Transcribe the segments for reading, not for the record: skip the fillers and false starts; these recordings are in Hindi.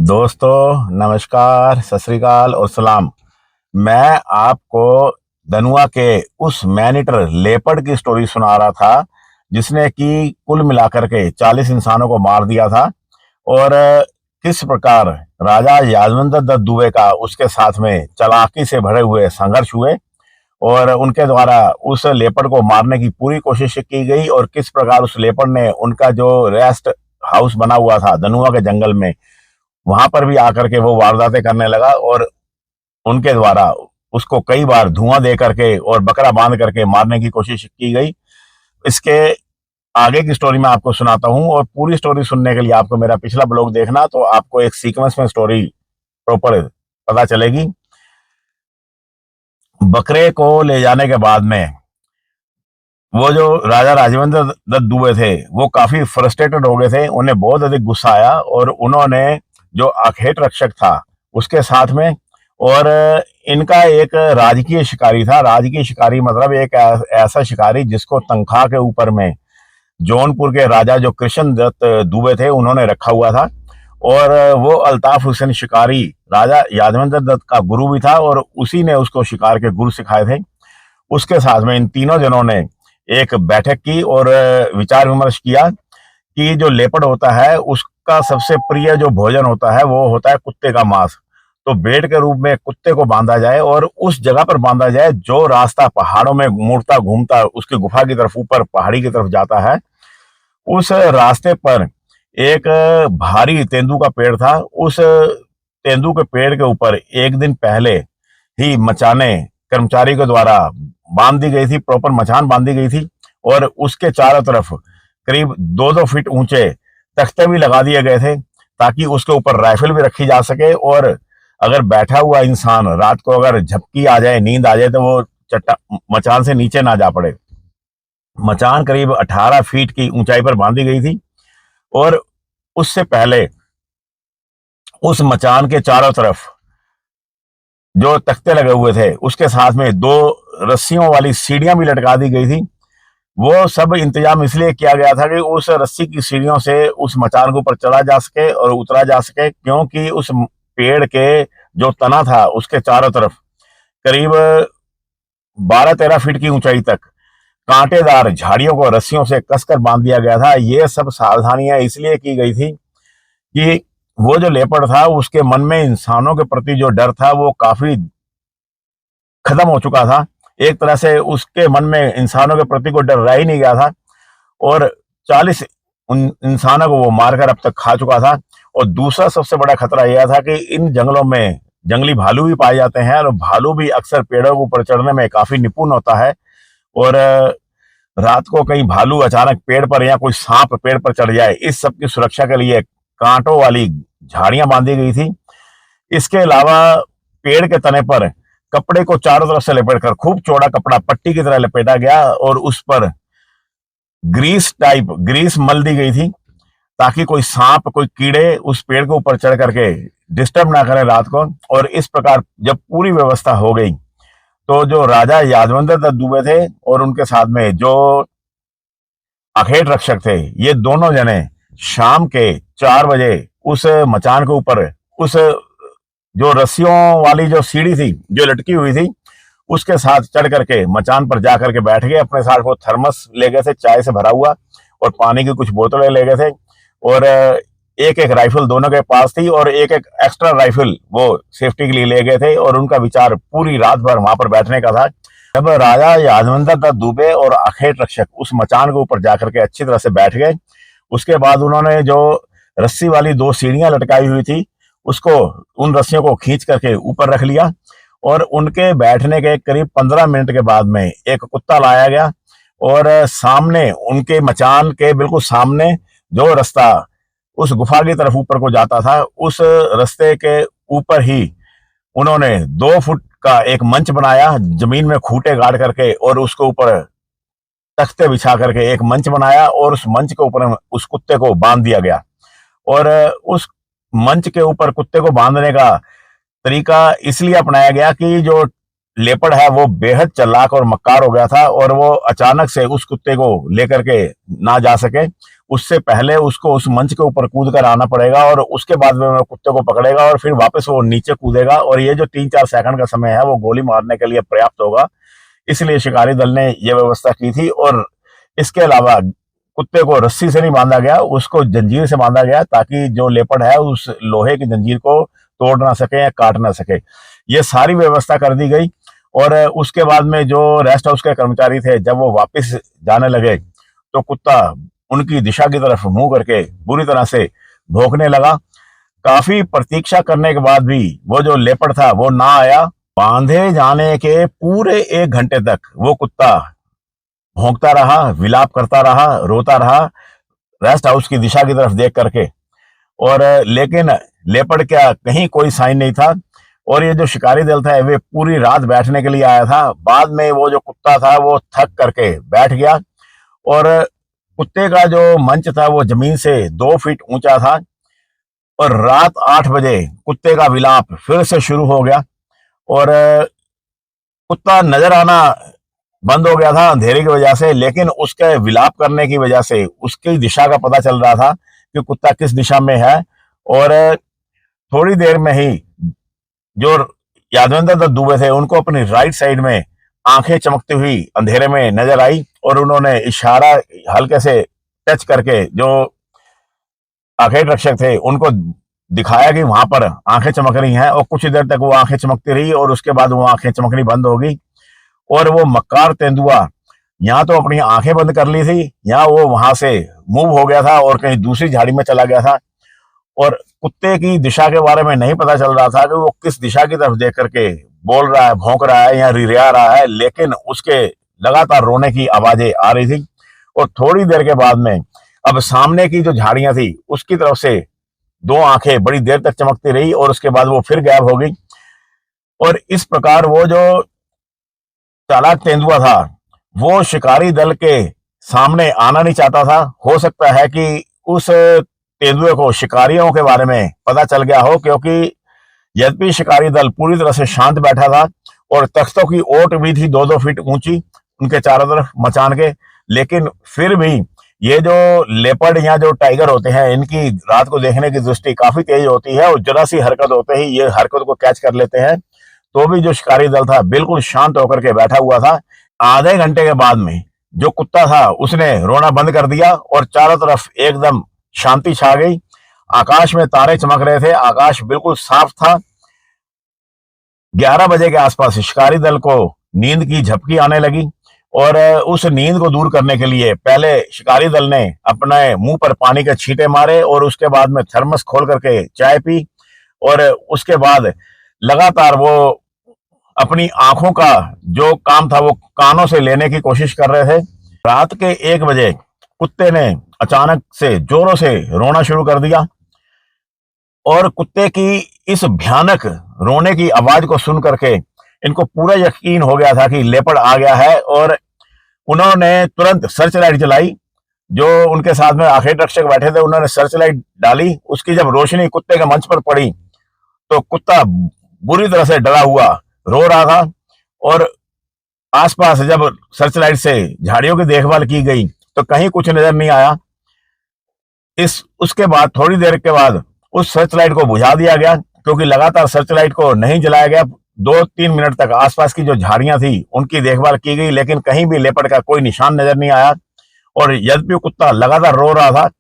दोस्तों नमस्कार, सत श्री अकाल और सलाम। मैं आपको दनुआ के उस मैन ईटर लेपर्ड की स्टोरी सुना रहा था जिसने कि कुल मिलाकर के 40 इंसानों को मार दिया था। और किस प्रकार राजा यादवंतर दत्त दुबे का उसके साथ में चालाकी से भरे हुए संघर्ष हुए और उनके द्वारा उस लेपर्ड को मारने की पूरी कोशिश की गई, और किस प्रकार उस लेपर्ड ने उनका जो रेस्ट हाउस बना हुआ था दनुआ के जंगल में, वहां पर भी आकर के वो वारदातें करने लगा। और उनके द्वारा उसको कई बार धुआं दे करके और बकरा बांध करके मारने की कोशिश की गई। इसके आगे की स्टोरी मैं आपको सुनाता हूं, और पूरी स्टोरी सुनने के लिए आपको मेरा पिछला ब्लॉग देखना, तो आपको एक सीक्वेंस में स्टोरी प्रॉपर पता चलेगी। बकरे को ले जाने के बाद में वो जो राजा राजवेंद्र दत्त दुबे थे वो काफी फ्रस्ट्रेटेड हो गए थे। उन्हें बहुत अधिक गुस्सा आया और उन्होंने जो अखेट रक्षक था उसके साथ में, और इनका एक राजकीय शिकारी था। राजकीय शिकारी मतलब एक ऐसा शिकारी जिसको तनख्वाह के ऊपर में जौनपुर के राजा जो कृष्ण दत्त दुबे थे उन्होंने रखा हुआ था। और वो अल्ताफ हुसैन शिकारी राजा यादवेंद्र दत्त का गुरु भी था, और उसी ने उसको शिकार के गुर सिखाए थे। उसके साथ में इन तीनों जनों ने एक बैठक की और विचार विमर्श किया कि जो लेपर्ड होता है उसका सबसे प्रिय जो भोजन होता है वो होता है कुत्ते का मांस। तो भेड़ के रूप में कुत्ते को बांधा जाए और उस जगह पर बांधा जाए जो रास्ता पहाड़ों में मुड़ता घूमता उसकी गुफा की तरफ ऊपर पहाड़ी की तरफ जाता है। उस रास्ते पर एक भारी तेंदू का पेड़ था। उस तेंदू के पेड़ के ऊपर एक दिन पहले ही मचाने कर्मचारी के द्वारा बांध दी गई थी, प्रॉपर मचान बांधी गई थी। और उसके चारों तरफ करीब 2-2 फीट ऊंचे तख्ते भी लगा दिए गए थे ताकि उसके ऊपर राइफल भी रखी जा सके, और अगर बैठा हुआ इंसान रात को अगर झपकी आ जाए, नींद आ जाए, तो वो चट्टा मचान से नीचे ना जा पड़े। मचान करीब 18 फीट की ऊंचाई पर बांधी गई थी, और उससे पहले उस मचान के चारों तरफ जो तख्ते लगे हुए थे उसके साथ में 2 रस्सियों वाली सीढ़ियां भी लटका दी गई थी। वो सब इंतजाम इसलिए किया गया था कि उस रस्सी की सीढ़ियों से उस मचान के ऊपर चढ़ा जा सके और उतरा जा सके, क्योंकि उस पेड़ के जो तना था उसके चारों तरफ करीब 12-13 फीट की ऊंचाई तक कांटेदार झाड़ियों को रस्सियों से कसकर बांध दिया गया था। ये सब सावधानियां इसलिए की गई थी कि वो जो लेपर्ड था उसके मन में इंसानों के प्रति जो डर था वो काफी खत्म हो चुका था। एक तरह से उसके मन में इंसानों के प्रति कोई डर रह ही नहीं गया था, और 40 उन इंसानों को वो मारकर अब तक खा चुका था। और दूसरा सबसे बड़ा खतरा यह था कि इन जंगलों में जंगली भालू भी पाए जाते हैं, और भालू भी अक्सर पेड़ों के ऊपर चढ़ने में काफी निपुण होता है। और रात को कहीं भालू अचानक पेड़ पर या कोई सांप पेड़ पर चढ़ जाए, इस सब की सुरक्षा के लिए कांटों वाली झाड़ियां बांधी गई थी। इसके अलावा पेड़ के तने पर कपड़े को चारों तरफ से लपेट कर खूब चौड़ा कपड़ा पट्टी की तरह लपेटा गया, और उस पर ग्रीस मल दी गई थी ताकि कोई सांप कोई कीड़े उस पेड़ के ऊपर चढ़ करके डिस्टर्ब ना करें रात को। और इस प्रकार जब पूरी व्यवस्था हो गई तो जो राजा यादवेंद्र दत्त दुबे थे और उनके साथ में जो अखेट रक्षक थे, ये दोनों जने शाम के 4 बजे उस मचान के ऊपर उस जो रस्सियों वाली जो सीढ़ी थी जो लटकी हुई थी उसके साथ चढ़ करके मचान पर जाकर के बैठ गए। अपने साथ वो थर्मस ले गए थे चाय से भरा हुआ, और पानी की कुछ बोतलें ले गए थे, और एक एक राइफल दोनों के पास थी, और एक एक एक्स्ट्रा राइफल वो सेफ्टी के लिए ले गए थे। और उनका विचार पूरी रात भर वहां पर बैठने का था। जब राजा यादवेंद्र दत्त दुबे और अखेट रक्षक उस मचान के ऊपर जाकर के अच्छी तरह से बैठ गए, उसके बाद उन्होंने जो रस्सी वाली 2 सीढ़ियां लटकाई हुई थी उसको उन रस्सियों को खींच करके ऊपर रख लिया, और उनके बैठने के करीब 15 मिनट के बाद में एक कुत्ता लाया गया, और सामने उनके मचान के बिल्कुल सामने जो रास्ता उस गुफा की तरफ ऊपर को जाता था उस रास्ते के ऊपर ही उन्होंने 2 फुट का एक मंच बनाया, जमीन में खूंटे गाड़ करके, और उसके ऊपर तख्ते बिछा करके एक मंच बनाया, और उस मंच के ऊपर उस कुत्ते को बांध दिया गया। और उस मंच के ऊपर कुत्ते को बांधने का तरीका इसलिए अपनाया गया कि जो लेपर्ड है वो बेहद चालाक और मक्कार हो गया था, और वो अचानक से उस कुत्ते को लेकर के ना जा सके। उससे पहले उसको उस मंच के ऊपर कूद कर आना पड़ेगा और उसके बाद में वो कुत्ते को पकड़ेगा और फिर वापस वो नीचे कूदेगा, और ये जो 3-4 सेकंड का समय है वो गोली मारने के लिए पर्याप्त होगा। इसलिए शिकारी दल ने ये व्यवस्था की थी। और इसके अलावा कुत्ते को रस्सी से नहीं बांधा गया, उसको जंजीर से बांधा गया, ताकि जो लेपर्ड है उस लोहे की जंजीर को तोड़ ना सके या काट ना सके। ये सारी व्यवस्था कर दी गई। और उसके बाद में जो रेस्ट हाउस के कर्मचारी थे, जब वो वापस जाने लगे तो कुत्ता उनकी दिशा की तरफ मुंह करके बुरी तरह से भौंकने लगा। काफी प्रतीक्षा करने के बाद भी वो जो लेपर्ड था वो ना आया। बांधे जाने के पूरे 1 घंटे तक वो कुत्ता भौंकता रहा, विलाप करता रहा, रोता रहा, रेस्ट हाउस की दिशा की तरफ देख करके। और लेकिन लेपर्ड क्या कहीं कोई साइन नहीं था। और ये जो शिकारी दल था वे पूरी रात बैठने के लिए आया था। बाद में वो जो कुत्ता था वो थक करके बैठ गया, और कुत्ते का जो मंच था वो जमीन से 2 फीट ऊंचा था। और रात 8 बजे कुत्ते का विलाप फिर से शुरू हो गया, और कुत्ता नजर आना बंद हो गया था अंधेरे की वजह से, लेकिन उसके विलाप करने की वजह से उसकी दिशा का पता चल रहा था कि कुत्ता किस दिशा में है। और थोड़ी देर में ही जो यादवेंद्र दत्त दुबे थे उनको अपनी राइट साइड में आंखें चमकती हुई अंधेरे में नजर आई, और उन्होंने इशारा हल्के से टच करके जो आंखें रक्षक थे उनको दिखाया कि वहां पर आंखें चमक रही हैं। और कुछ देर तक वो आंखें चमकती रही, और उसके बाद वो आंखें चमकनी बंद हो गई। और वो मक्कार तेंदुआ यहाँ तो अपनी आंखें बंद कर ली थी, यहाँ वो वहां से मूव हो गया था और कहीं दूसरी झाड़ी में चला गया था। और कुत्ते की दिशा के बारे में नहीं पता चल रहा था कि वो किस दिशा की तरफ देख करके बोल रहा है, भौंक रहा है या रिरिया रहा है, लेकिन उसके लगातार रोने की आवाजें आ रही थी। और थोड़ी देर के बाद में अब सामने की जो झाड़ियां थी उसकी तरफ से 2 आंखें बड़ी देर तक चमकती रही, और उसके बाद वो फिर गायब हो गई। और इस प्रकार वो जो चालाक तेंदुआ था वो शिकारी दल के सामने आना नहीं चाहता था। हो सकता है कि उस तेंदुए को शिकारियों के बारे में पता चल गया हो, क्योंकि यद्यपि शिकारी दल पूरी तरह से शांत बैठा था और तख्तों की ओट भी थी 2-2 फीट ऊंची उनके चारों तरफ मचान के, लेकिन फिर भी ये जो लेपर्ड या जो टाइगर होते हैं इनकी रात को देखने की दृष्टि काफी तेज होती है, और जरा सी हरकत होते ही ये हरकत को कैच कर लेते हैं। तो भी जो शिकारी दल था बिल्कुल शांत होकर के बैठा हुआ था। आधे घंटे के बाद में जो कुत्ता था उसने रोना बंद कर दिया, और चारों तरफ एकदम शांति छा गई। आकाश में तारे चमक रहे थे, आकाश बिल्कुल साफ था। 11 बजे के आसपास शिकारी दल को नींद की झपकी आने लगी, और उस नींद को दूर करने के लिए पहले शिकारी दल ने अपने मुंह पर पानी के छींटे मारे, और उसके बाद में थर्मस खोल करके चाय पी, और उसके बाद लगातार वो अपनी आंखों का जो काम था वो कानों से लेने की कोशिश कर रहे थे। रात के 1 बजे कुत्ते ने अचानक से जोरों से रोना शुरू कर दिया, और कुत्ते की इस भयानक रोने की आवाज को सुन करके इनको पूरा यकीन हो गया था कि लेपर्ड आ गया है। और उन्होंने तुरंत सर्च लाइट जलाई। जो उनके साथ में आखिरी रक्षक बैठे थे उन्होंने सर्च लाइट डाली। उसकी जब रोशनी कुत्ते के मंच पर पड़ी तो कुत्ता बुरी तरह से डरा हुआ रो रहा था, और आसपास जब सर्च लाइट से झाड़ियों की देखभाल की गई तो कहीं कुछ नजर नहीं आया। उसके बाद थोड़ी देर के बाद उस सर्च लाइट को बुझा दिया गया, क्योंकि लगातार सर्च लाइट को नहीं जलाया गया। 2-3 मिनट तक आसपास की जो झाड़ियां थी उनकी देखभाल की गई, लेकिन कहीं भी लेपर्ड का कोई निशान नजर नहीं आया। और यद्यपि कुत्ता लगातार रो रहा था,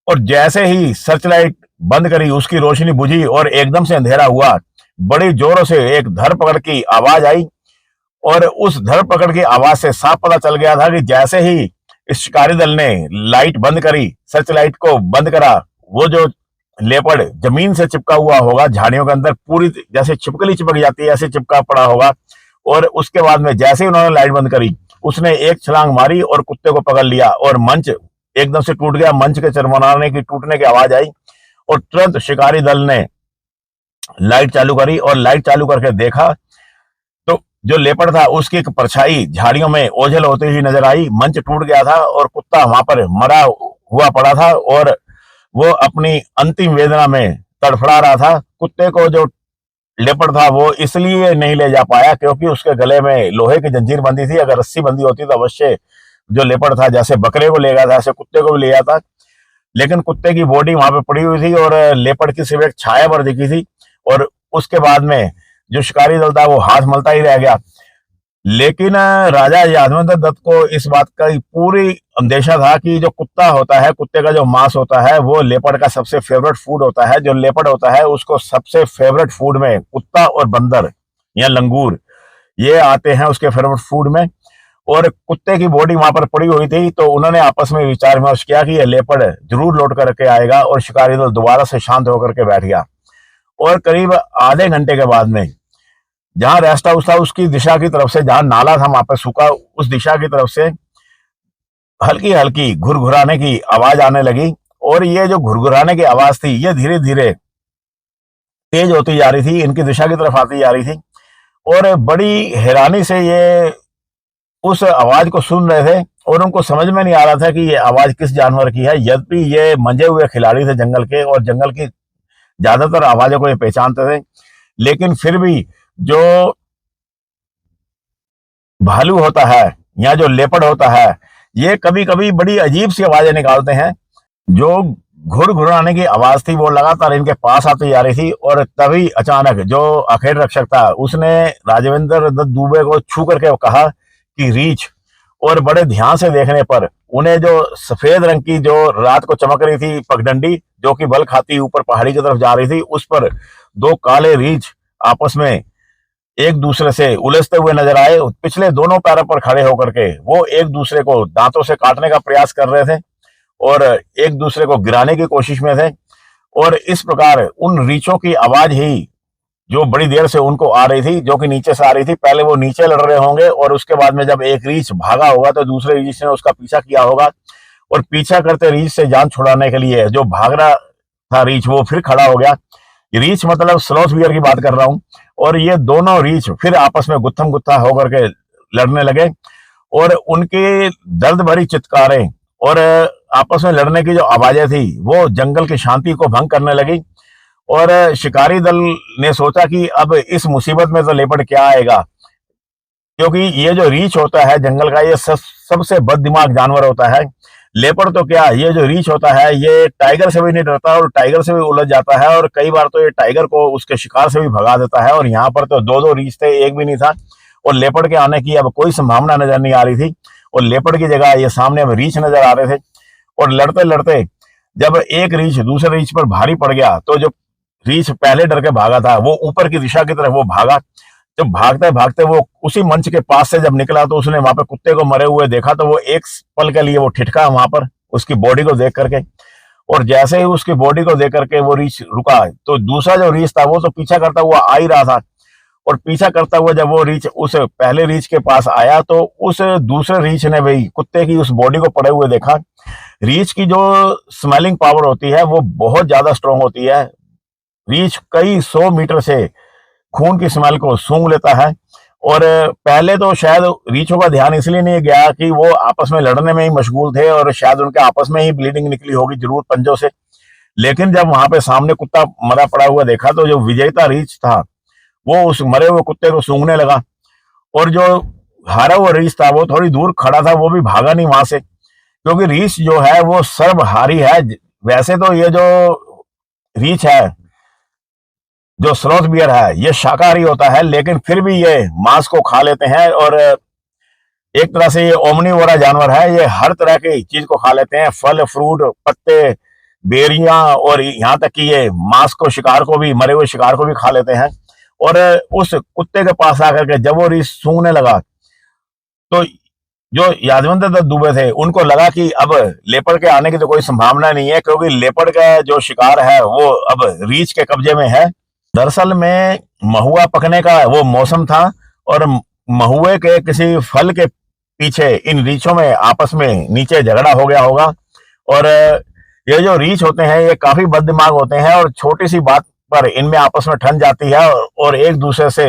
और जैसे ही सर्च लाइट बंद करी उसकी रोशनी बुझी और एकदम से अंधेरा हुआ। बड़ी जोरों से एक धरपकड़ की आवाज आई, और उस धरपकड़ की आवाज से साफ पता चल गया था कि जैसे ही इस शिकारी दल ने लाइट बंद करी, सर्च लाइट को बंद करा, वो जो लेपर्ड जमीन से चिपका हुआ होगा झाड़ियों के अंदर, पूरी जैसे छिपकली चिपक जाती है ऐसे चिपका पड़ा होगा। और उसके बाद में जैसे ही उन्होंने लाइट बंद करी उसने एक छलांग मारी और कुत्ते को पकड़ लिया, और मंच एकदम से टूट गया। मंच के चरमराने की टूटने की आवाज आई, और तुरंत शिकारी दल ने लाइट चालू करी, और लाइट चालू करके देखा तो जो लेपर्ड था उसकी एक परछाई झाड़ियों में ओझल होती हुई नजर आई। मंच टूट गया था और कुत्ता वहां पर मरा हुआ पड़ा था, और वो अपनी अंतिम वेदना में तड़फड़ा रहा था। कुत्ते को जो लेपर्ड था वो इसलिए नहीं ले जा पाया क्योंकि उसके गले में लोहे की जंजीर बंधी थी। अगर रस्सी बंधी होती तो अवश्य जो लेपर्ड था, जैसे बकरे को ले गया था ऐसे कुत्ते को भी ले गया था, लेकिन कुत्ते की बॉडी वहां पे पड़ी हुई थी और लेपर्ड की सिर्फ एक छाया पर दिखी थी। और उसके बाद में जो शिकारी दल था वो हाथ मलता ही रह गया। लेकिन राजा यादवेंद्र दत्त को इस बात का पूरी अंदेशा था कि जो कुत्ता होता है, कुत्ते का जो मांस होता है वो लेपर्ड का सबसे फेवरेट फूड होता है। जो लेपर्ड होता है उसको सबसे फेवरेट फूड में कुत्ता और बंदर या लंगूर ये आते हैं उसके फेवरेट फूड में। और कुत्ते की बॉडी वहां पर पड़ी हुई थी, तो उन्होंने आपस में विचार विमर्श किया कि यह लेपर्ड जरूर लौट करके आएगा, और शिकारी दल दोबारा से शांत होकर के बैठ गया। और करीब आधे घंटे के बाद में जहां रेस्ट हाउस था उसकी दिशा की तरफ से, जहां नाला था वहां पर सूखा, उस दिशा की तरफ से हल्की हल्की घुरघुराने की आवाज आने लगी। और ये जो घुरघुराने की आवाज थी ये धीरे धीरे तेज होती जा रही थी, इनकी दिशा की तरफ आती जा रही थी। और बड़ी हैरानी से ये उस आवाज को सुन रहे थे और उनको समझ में नहीं आ रहा था कि ये आवाज किस जानवर की है। यद्यपि ये मंजे हुए खिलाड़ी थे जंगल के और जंगल की ज्यादातर आवाजों को ये पहचानते थे, लेकिन फिर भी जो भालू होता है या जो लेपर्ड होता है ये कभी कभी बड़ी अजीब सी आवाजें निकालते हैं। जो घुर घुराने की आवाज थी वो लगातार इनके पास आती जा रही थी। और तभी अचानक जो अखेट रक्षक था उसने राजवेंद्र दत्त दुबे को छू करके कहा कि रीछ। और बड़े ध्यान से देखने पर उन्हें जो सफेद रंग की जो रात को चमक रही थी पगडंडी जो कि बल खाती ऊपर पहाड़ी की तरफ जा रही थी, उस पर दो काले रीछ आपस में एक दूसरे से उलझते हुए नजर आए। पिछले दोनों पैरों पर खड़े होकर के वो एक दूसरे को दांतों से काटने का प्रयास कर रहे थे और एक दूसरे को गिराने की कोशिश में थे। और इस प्रकार उन रीछों की आवाज ही जो बड़ी देर से उनको आ रही थी, जो कि नीचे से आ रही थी, पहले वो नीचे लड़ रहे होंगे और उसके बाद में जब एक रीछ भागा होगा तो दूसरे रीछ ने उसका पीछा किया होगा। और पीछा करते रीछ से जान छुड़ाने के लिए जो भाग रहा था रीछ वो फिर खड़ा हो गया। रीछ मतलब स्लॉथ बियर की बात कर रहा हूं। और ये दोनों रीछ फिर आपस में गुत्थम गुत्था होकर के लड़ने लगे और उनकी दर्द भरी चित्कारें और आपस में लड़ने की जो आवाजें थी वो जंगल की शांति को भंग करने लगी। और शिकारी दल ने सोचा कि अब इस मुसीबत में तो लेपर्ड क्या आएगा, क्योंकि ये जो रीछ होता है जंगल का ये सबसे बददिमाग जानवर होता है। लेपर्ड तो क्या, ये जो रीछ होता है ये टाइगर से भी नहीं डरता और टाइगर से भी उलझ जाता है और कई बार तो ये टाइगर को उसके शिकार से भी भगा देता है। और यहाँ पर तो दो दो रीछ थे, एक भी नहीं था। और लेपर्ड के आने की अब कोई संभावना नजर नहीं आ रही थी और लेपर्ड की जगह ये सामने अब रीछ नजर आ रहे थे। और लड़ते लड़ते जब एक रीछ दूसरे रीछ पर भारी पड़ गया तो जो रीछ पहले डर के भागा था वो ऊपर की दिशा की तरफ वो भागा। जब भागते भागते वो उसी मंच के पास से जब निकला तो उसने वहां पे कुत्ते को मरे हुए देखा, तो वो एक पल के लिए वो ठिठका वहां पर उसकी बॉडी को देख करके। और जैसे ही उसकी बॉडी को देख करके वो रीछ रुका तो दूसरा जो रीछ था वो तो पीछा करता हुआ आ ही रहा था। और पीछा करता हुआ जब वो रीछ उस पहले रीछ के पास आया तो उस दूसरे रीछ ने भाई कुत्ते की उस बॉडी को पड़े हुए देखा। रीछ की जो स्मेलिंग पावर होती है वो बहुत ज्यादा स्ट्रांग होती है। रीछ कई 100 मीटर से खून की स्मेल को सूंघ लेता है। और पहले तो शायद रीछों का ध्यान इसलिए नहीं गया कि वो आपस में लड़ने में ही मशगूल थे और शायद उनके आपस में ही ब्लीडिंग निकली होगी जरूर पंजों से। लेकिन जब वहां पे सामने कुत्ता मरा पड़ा हुआ देखा तो जो विजेता रीछ था वो उस मरे हुए कुत्ते को सूंघने लगा। और जो हारा हुआ रीछ था वो थोड़ी दूर खड़ा था, वो भी भागा नहीं वहां से, क्योंकि रीछ जो है वो सर्वहारी है। वैसे तो ये जो रीछ है, जो स्लॉथ बियर है, ये शाकाहारी होता है, लेकिन फिर भी ये मांस को खा लेते हैं। और एक तरह से ये ओमनीवोरा जानवर है, ये हर तरह की चीज को खा लेते हैं, फल फ्रूट पत्ते बेरियां, और यहाँ तक कि ये मांस को शिकार को भी, मरे हुए शिकार को भी खा लेते हैं। और उस कुत्ते के पास आकर के जब वो रीछ सूंघने लगा तो जो यादवेंद्र दत्त दुबे थे उनको लगा कि अब लेपर्ड के आने की तो कोई संभावना नहीं है, क्योंकि लेपर्ड का जो शिकार है वो अब रीछ के कब्जे में है। दरअसल में महुआ पकने का वो मौसम था और महुए के किसी फल के पीछे इन रीछों में आपस में नीचे झगड़ा हो गया होगा। और ये जो रीछ होते हैं ये काफी बददिमाग होते हैं और छोटी सी बात पर इनमें आपस में ठन जाती है और एक दूसरे से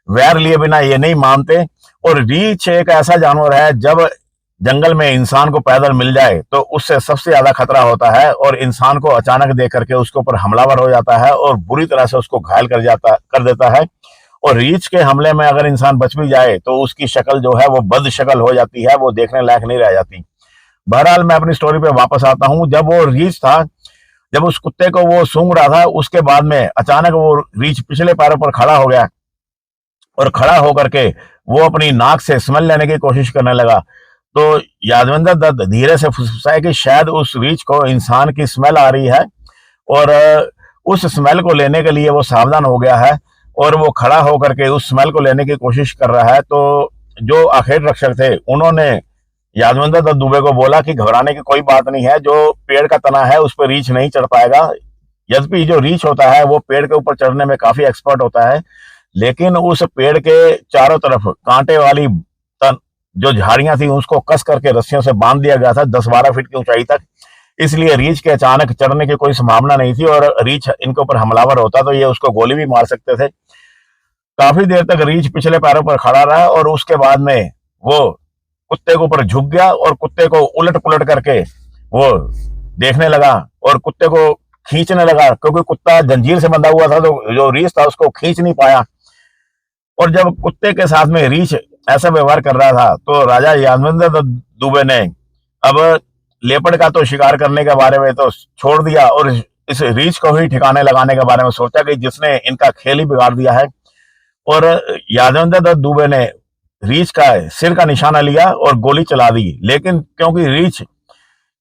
वैर लिए बिना ये नहीं मानते। और रीछ एक ऐसा जानवर है जब जंगल में इंसान को पैदल मिल जाए तो उससे सबसे ज्यादा खतरा होता है और इंसान को अचानक देख करके उसके ऊपर हमलावर हो जाता है और बुरी तरह से उसको घायल कर देता है। और रीछ के हमले में अगर इंसान बच भी जाए तो उसकी शक्ल जो है वो बद शक्ल हो जाती है, वो देखने लायक नहीं रह जाती। बहरहाल मैं अपनी स्टोरी पे वापस आता हूँ। जब वो रीछ था, जब उस कुत्ते को वो सूंघ रहा था, उसके बाद में अचानक वो रीछ पिछले पैरों पर खड़ा हो गया और खड़ा होकर के वो अपनी नाक से स्मेल लेने की कोशिश करने लगा। तो यादविंदर दत्त धीरे से फुसफुसाए कि शायद उस रीछ को इंसान की स्मेल आ रही है, और उस स्मेल को लेने के लिए वो सावधान हो गया है और वो खड़ा होकर के उस स्मेल को लेने की कोशिश कर रहा है। तो जो आखेट रक्षक थे उन्होंने यादविंदर दत्त दुबे को बोला कि घबराने की कोई बात नहीं है, जो पेड़ का तना है उस पर रीछ नहीं चढ़ पाएगा। यद्यपि जो रीछ होता है वो पेड़ के ऊपर चढ़ने में काफी एक्सपर्ट होता है, लेकिन उस पेड़ के चारों तरफ कांटे वाली तन जो झाड़ियां थी उसको कस करके रस्सियों से बांध दिया गया था 10-12 फीट की ऊंचाई तक। इसलिए रीछ के अचानक चढ़ने की कोई संभावना नहीं थी, और रीछ इनके ऊपर हमलावर होता तो ये उसको गोली भी मार सकते थे। काफी देर तक रीछ पिछले पैरों पर खड़ा रहा और उसके बाद में वो कुत्ते के ऊपर झुक गया और कुत्ते को उलट पुलट करके वो देखने लगा और कुत्ते को खींचने लगा, क्योंकि कुत्ता जंजीर से बंधा हुआ था तो जो रीछ था उसको खींच नहीं पाया। और जब कुत्ते के साथ में रीछ ऐसा व्यवहार कर रहा था तो राजा यादविंदर दत्त दुबे ने अब लेपर्ड का तो शिकार करने के बारे में तो छोड़ दिया और इस रीछ को ही ठिकाने लगाने के बारे में सोचा कि जिसने इनका खेल ही बिगाड़ दिया है। और यादविंदर दत्त दुबे ने रीछ का सिर का निशाना लिया और गोली चला दी, लेकिन क्योंकि रीछ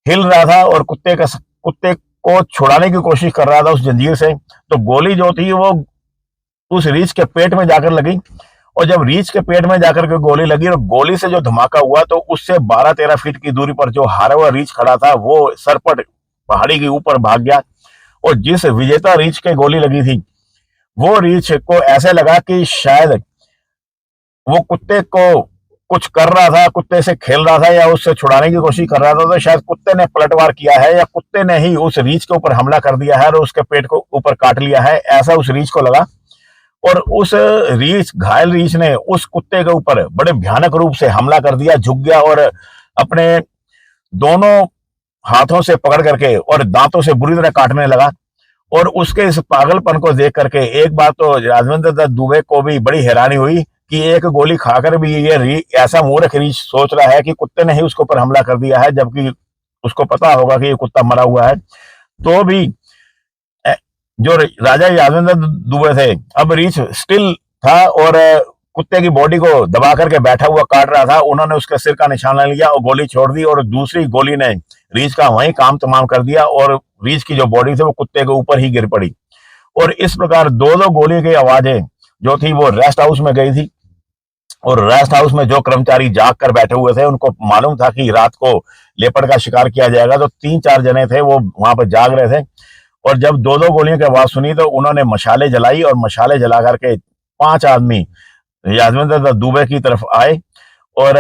हिल रहा था और कुत्ते को छुड़ाने की कोशिश कर रहा था उस जंजीर से, तो गोली जो थी वो उस रीछ के पेट में जाकर लगी। और जब रीछ के पेट में जाकर के गोली लगी और गोली से जो धमाका हुआ तो उससे 12-13 फीट की दूरी पर जो हारा हुआ रीछ खड़ा था वो सरपट पहाड़ी के ऊपर भाग गया। और जिस विजेता रीछ के गोली लगी थी वो रीछ को ऐसे लगा कि शायद वो कुत्ते को कुछ कर रहा था, कुत्ते से खेल रहा था या उससे छुड़ाने की कोशिश कर रहा था, तो शायद कुत्ते ने पलटवार किया है या कुत्ते ने ही उस रीछ के ऊपर हमला कर दिया है और उसके पेट को ऊपर काट लिया है, ऐसा उस रीछ को लगा। और उस घायल रीछ ने उस कुत्ते के ऊपर बड़े भयानक रूप से हमला कर दिया, झुक गया और अपने दोनों हाथों से पकड़ करके और दांतों से बुरी तरह काटने लगा। और उसके इस पागलपन को देख करके एक बार तो यादविंदर दत्त दुबे को भी बड़ी हैरानी हुई कि एक गोली खाकर भी ये ऐसा मूर्ख रीछ सोच रहा है कि कुत्ते ने ही उसके ऊपर हमला कर दिया है, जबकि उसको पता होगा कि ये कुत्ता मरा हुआ है। तो भी जो राजा यादविंदर दुबे थे, अब रीछ स्टिल था और कुत्ते की बॉडी को दबा करके बैठा हुआ काट रहा था। उन्होंने उसके सिर का निशाना लिया और गोली छोड़ दी और दूसरी गोली ने रीछ का वहीं काम तमाम कर दिया और रीछ की जो बॉडी थी वो कुत्ते के ऊपर ही गिर पड़ी। और इस प्रकार दो गोली की आवाजें जो थी वो रेस्ट हाउस में गई थी, और रेस्ट हाउस में जो कर्मचारी जाग कर बैठे हुए थे उनको मालूम था कि रात को लेपर्ड का शिकार किया जाएगा, तो 3-4 जने थे वो वहां पर जाग रहे थे। और जब दो गोलियों की आवाज सुनी तो उन्होंने मशाले जलाई और मशाले जला करके 5 आदमी यादविंदर दत्त दुबे की तरफ आए। और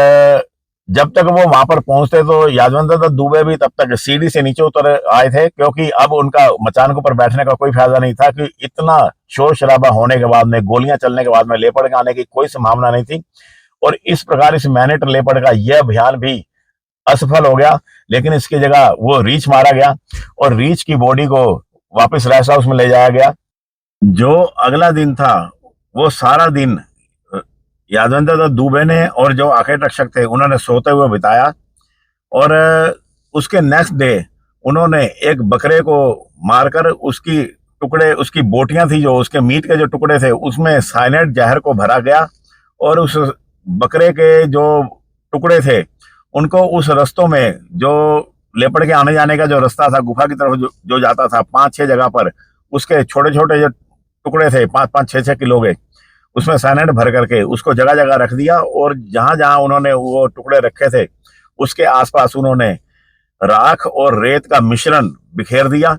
जब तक वो वहां पर पहुंचते तो यादविंदर दत्त दुबे भी तब तक सीढ़ी से नीचे उतर आए थे, क्योंकि अब उनका मचान के ऊपर बैठने का कोई फायदा नहीं था कि इतना शोर शराबा होने के बाद में, गोलियां चलने के बाद में लेपर्ड के आने की कोई संभावना नहीं थी। और इस प्रकार इस मैनेट लेपर्ड का यह अभियान भी असफल हो गया, लेकिन इसकी जगह वो रीछ मारा गया और रीछ की बॉडी को वापस रेस्ट हाउस में ले जाया गया। जो अगला दिन था वो सारा दिन यादविंदर दत्त दुबे ने और जो आखेट रक्षक थे उन्होंने सोते हुए बिताया। और उसके नेक्स्ट डे उन्होंने एक बकरे को मारकर उसकी टुकड़े, उसकी बोटियां थी जो उसके मीट के जो टुकड़े थे उसमें साइनाइड जहर को भरा गया और उस बकरे के जो टुकड़े थे उनको उस रस्तों में, जो लेपर्ड के आने जाने का जो रास्ता था गुफा की तरफ जो जाता था, 5-6 जगह पर उसके छोटे छोटे जो टुकड़े थे 5-5, 6-6 किलो के, उसमें साइनाइड भर करके उसको जगह जगह रख दिया। और जहां जहां उन्होंने वो टुकड़े रखे थे उसके आसपास उन्होंने राख और रेत का मिश्रण बिखेर दिया,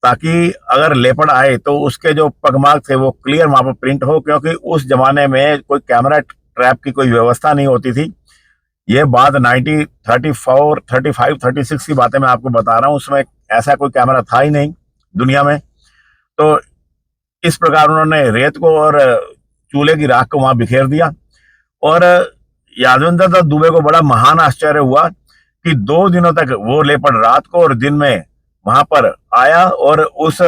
ताकि अगर लेपर्ड आए तो उसके जो पगमार्क थे वो क्लियर वहां पर प्रिंट हो, क्योंकि उस जमाने में कोई कैमरा ट्रैप की कोई व्यवस्था नहीं होती थी। ये बात 1934, 35, 36 की बातें मैं आपको बता रहा हूँ, उसमें ऐसा कोई कैमरा था ही नहीं दुनिया में। तो इस प्रकार उन्होंने रेत को और चूल्हे की राख को वहां बिखेर दिया। और यादविंदर दत्त दुबे को बड़ा महान आश्चर्य हुआ कि 2 दिनों तक वो लेपर्ड रात को और दिन में वहां पर आया और उस